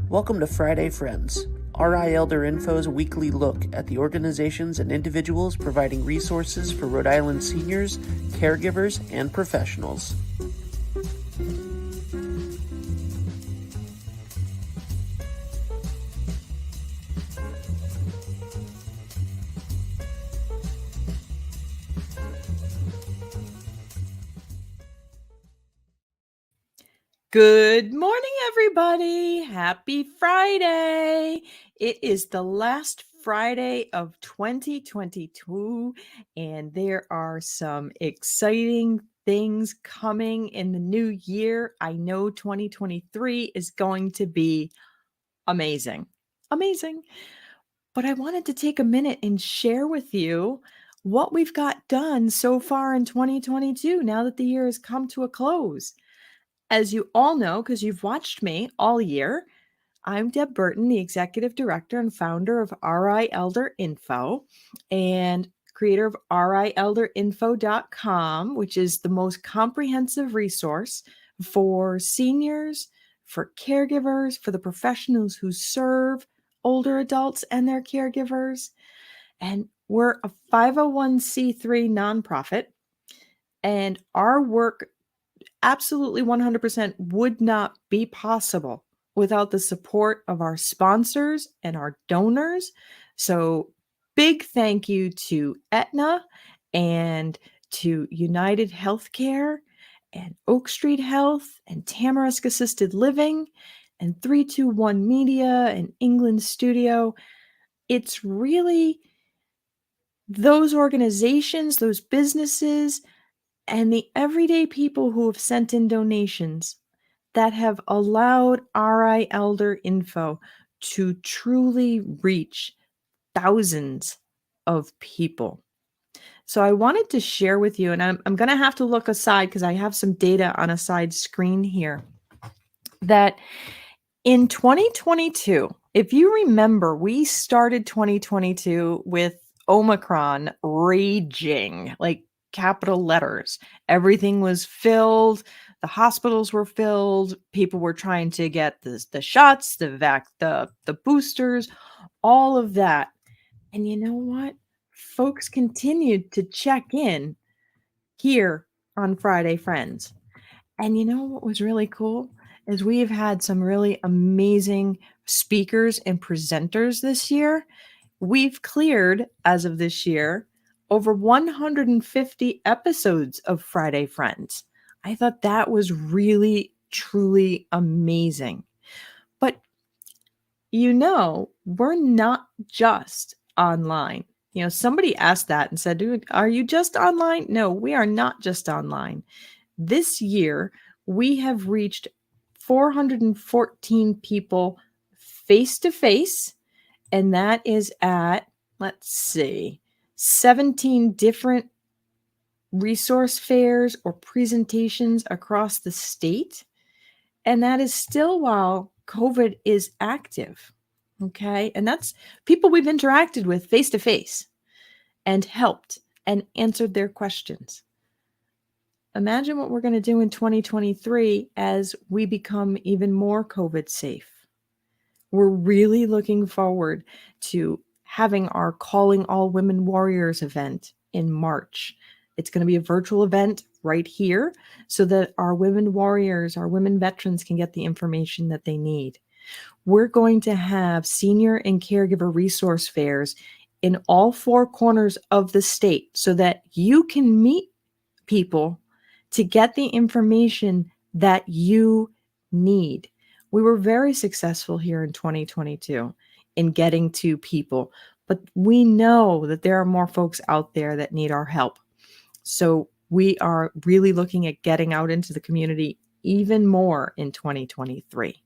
Welcome to Friday Friends, RI Elder Info's weekly look at the organizations and individuals providing resources for Rhode Island seniors, caregivers, and professionals. Good morning, everybody. Happy Friday. It is the last Friday of 2022, and there are some exciting things coming in the new year. I know 2023 is going to be amazing. Amazing. But I wanted to take a minute and share with you what we've got done so far in 2022 now that the year has come to a close. As you all know, because you've watched me all year, I'm Deb Burton, the executive director and founder of RI Elder Info and creator of rielдerinfo.com, which is the most comprehensive resource for seniors, for caregivers, for the professionals who serve older adults and their caregivers. And we're a 501c3 nonprofit, and our work absolutely 100% would not be possible without the support of our sponsors and our donors. So big thank you to Aetna and to United Healthcare and Oak Street Health and Tamarisk Assisted Living and 321 Media and England Studio. It's really those organizations, those businesses, and the everyday people who have sent in donations that have allowed RI Elder Info to truly reach thousands of people. So I wanted to share with you, and I'm going to have to look aside because I have some data on a side screen here, that in 2022, if you remember, we started 2022 with Omicron raging, like capital letters. Everything was filled. The hospitals were filled. People were trying to get the shots, the boosters, all of that. And you know what? Folks continued to check in here on Friday Friends. And you know what was really cool is we've had some really amazing speakers and presenters this year. We've cleared, as of this year, over 150 episodes of Friday Friends. I thought that was really, truly amazing. But we're not just online. Somebody asked that and said, "Dude, are you just online?" No, we are not just online. This year, we have reached 414 people face to face, and that is at, 17 different resource fairs or presentations across the state. And that is still while COVID is active. Okay. And that's people we've interacted with face to face and helped and answered their questions. Imagine what we're going to do in 2023 as we become even more COVID safe. We're really looking forward to having our Calling All Women Warriors event in March. It's going to be a virtual event right here so that our women warriors, our women veterans can get the information that they need. We're going to have senior and caregiver resource fairs in all four corners of the state so that you can meet people to get the information that you need. We were very successful here in 2022 in getting to people, but we know that there are more folks out there that need our help. So we are really looking at getting out into the community even more in 2023.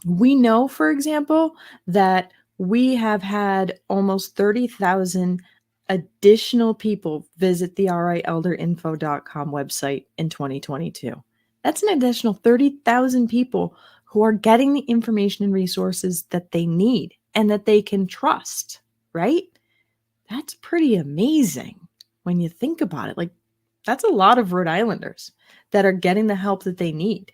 We know, for example, that we have had almost 30,000 additional people visit the rielдerinfo.com website in 2022. That's an additional 30,000 people who are getting the information and resources that they need and that they can trust, right? That's pretty amazing when you think about it. Like, that's a lot of Rhode Islanders that are getting the help that they need.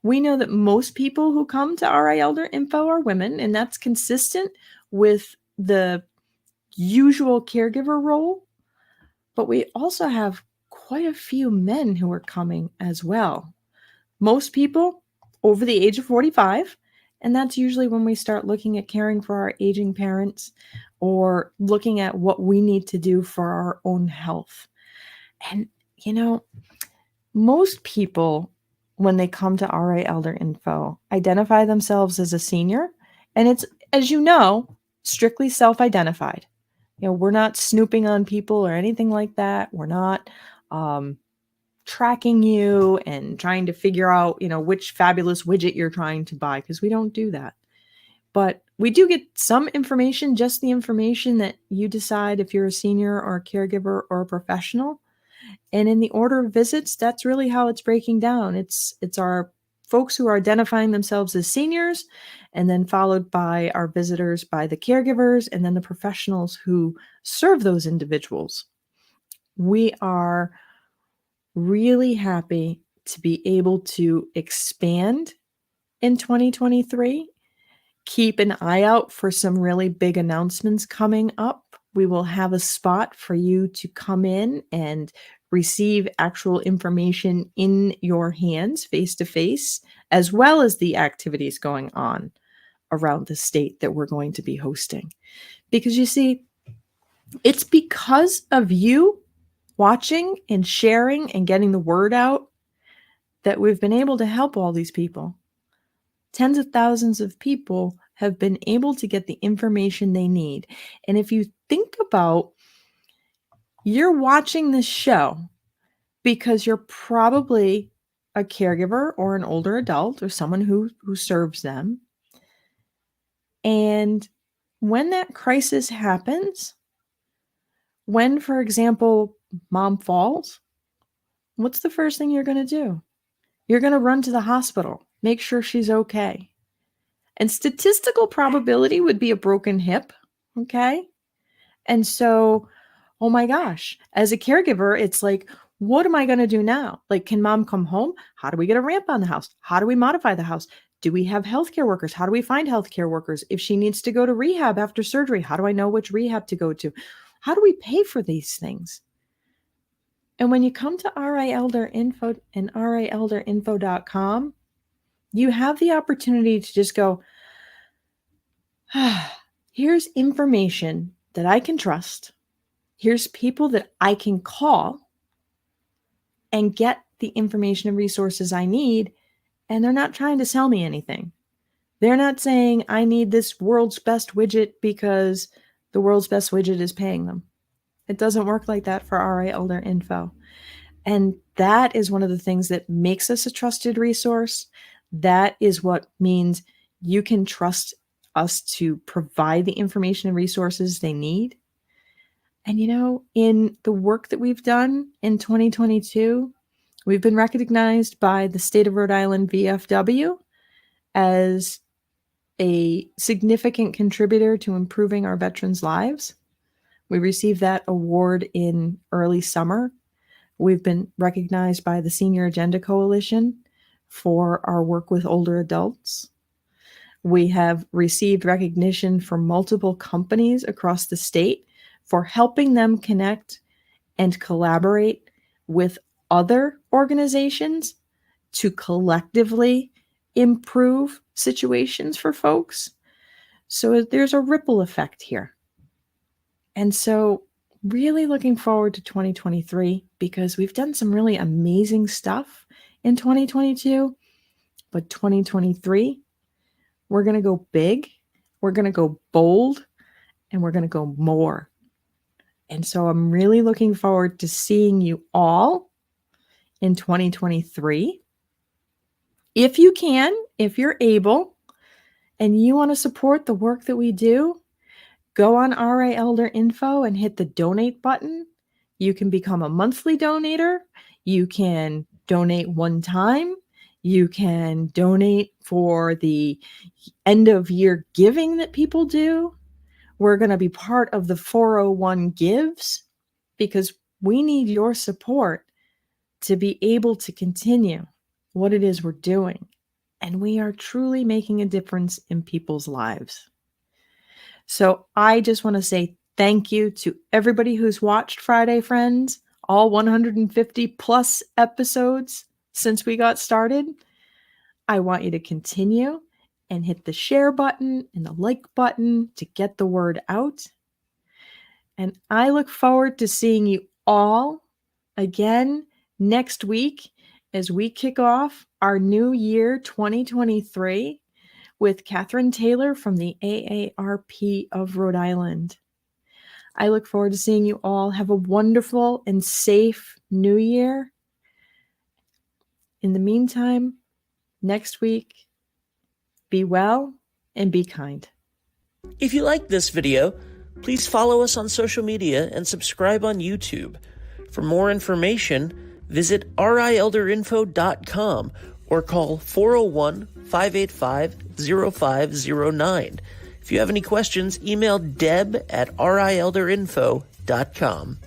We know that most people who come to RI Elder Info are women, and that's consistent with the usual caregiver role. But we also have quite a few men who are coming as well. Most people over the age of 45, and that's usually when we start looking at caring for our aging parents or looking at what we need to do for our own health. And, most people, when they come to RA Elder Info, identify themselves as a senior, and it's, as you know, strictly self-identified. We're not snooping on people or anything like that. We're not tracking you and trying to figure out, which fabulous widget you're trying to buy, because we don't do that. But we do get some information, just the information that you decide if you're a senior or a caregiver or a professional. And in the order of visits, that's really how it's breaking down. It's our folks who are identifying themselves as seniors, and then followed by our visitors, by the caregivers, and then the professionals who serve those individuals. We are really happy to be able to expand in 2023. Keep an eye out for some really big announcements coming up. We will have a spot for you to come in and receive actual information in your hands face to face, as well as the activities going on around the state that we're going to be hosting. Because you see, it's because of you watching and sharing and getting the word out that we've been able to help all these people. Tens of thousands of people have been able to get the information they need. And if you think about, you're watching this show because you're probably a caregiver or an older adult or someone who serves them. And when that crisis happens, when, for example, mom falls, what's the first thing you're going to do? You're going to run to the hospital, make sure she's okay. And statistical probability would be a broken hip, okay? And so, oh my gosh, as a caregiver, it's like, what am I going to do now? Like, can mom come home? How do we get a ramp on the house? How do we modify the house? Do we have healthcare workers? How do we find healthcare workers? If she needs to go to rehab after surgery, how do I know which rehab to go to? How do we pay for these things? And when you come to RI Elder Info and RIElderInfo.com, you have the opportunity to just go, here's information that I can trust. Here's people that I can call and get the information and resources I need. And they're not trying to sell me anything. They're not saying I need this world's best widget because the world's best widget is paying them. It doesn't work like that for RI Elder Info. And that is one of the things that makes us a trusted resource. That is what means you can trust us to provide the information and resources they need. And in the work that we've done in 2022, we've been recognized by the state of Rhode Island VFW as a significant contributor to improving our veterans' lives. We received that award in early summer. We've been recognized by the Senior Agenda Coalition for our work with older adults. We have received recognition from multiple companies across the state for helping them connect and collaborate with other organizations to collectively improve situations for folks. So there's a ripple effect here. And so really looking forward to 2023 because we've done some really amazing stuff in 2022, but 2023, we're going to go big, we're going to go bold, and we're going to go more. And so I'm really looking forward to seeing you all in 2023. If you can, if you're able, and you want to support the work that we do, go on RA Elder Info and hit the donate button. You can become a monthly donator. You can donate one time. You can donate for the end of year giving that people do. We're going to be part of the 401 Gives because we need your support to be able to continue what it is we're doing. and we are truly making a difference in people's lives. So I just want to say thank you to everybody who's watched Friday Friends, all 150 plus episodes since we got started. I want you to continue and hit the share button and the like button to get the word out. And I look forward to seeing you all again next week as we kick off our new year 2023 with Catherine Taylor from the AARP of Rhode Island. I look forward to seeing you all. Have a wonderful and safe new year. In the meantime, next week, be well and be kind. If you liked this video, please follow us on social media and subscribe on YouTube. For more information, visit rielderinfo.com or call 401-585-0509. If you have any questions, email deb@rielderinfo.com.